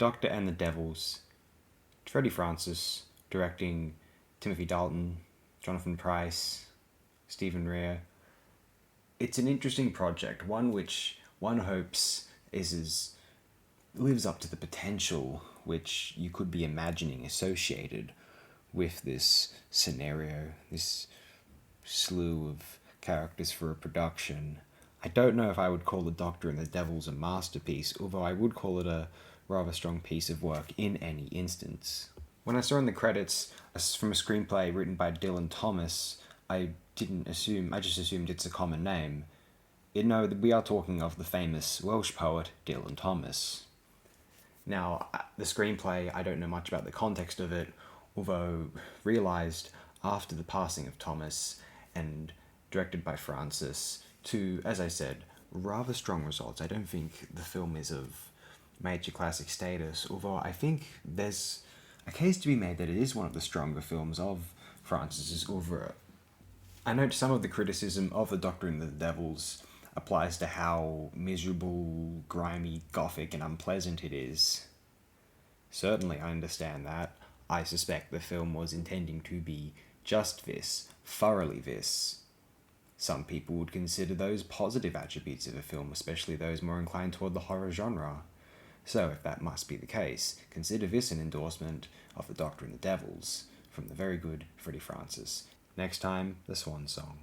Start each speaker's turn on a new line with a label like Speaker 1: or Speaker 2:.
Speaker 1: Doctor and the Devils. Freddie Francis, directing Timothy Dalton, Jonathan Pryce, Stephen Rea. It's an interesting project, one which one hopes lives up to the potential which you could be imagining associated with this scenario, this slew of characters for a production. I don't know if I would call The Doctor and the Devils a masterpiece, although I would call it a rather strong piece of work in any instance. When I saw in the credits from a screenplay written by Dylan Thomas, I just assumed it's a common name. No, we are talking of the famous Welsh poet Dylan Thomas. Now, the screenplay, I don't know much about the context of it, although realised after the passing of Thomas and directed by Francis to, as I said, rather strong results. I don't think the film is of major classic status, although I think there's a case to be made that it is one of the stronger films of Francis's oeuvre. I note some of the criticism of The Doctor and the Devils applies to how miserable, grimy, gothic, and unpleasant it is. Certainly, I understand that. I suspect the film was intending to be just this, thoroughly this. Some people would consider those positive attributes of a film, especially those more inclined toward the horror genre. So, if that must be the case, consider this an endorsement of The Doctor and the Devils, from the very good Freddie Francis. Next time, the Swan Song.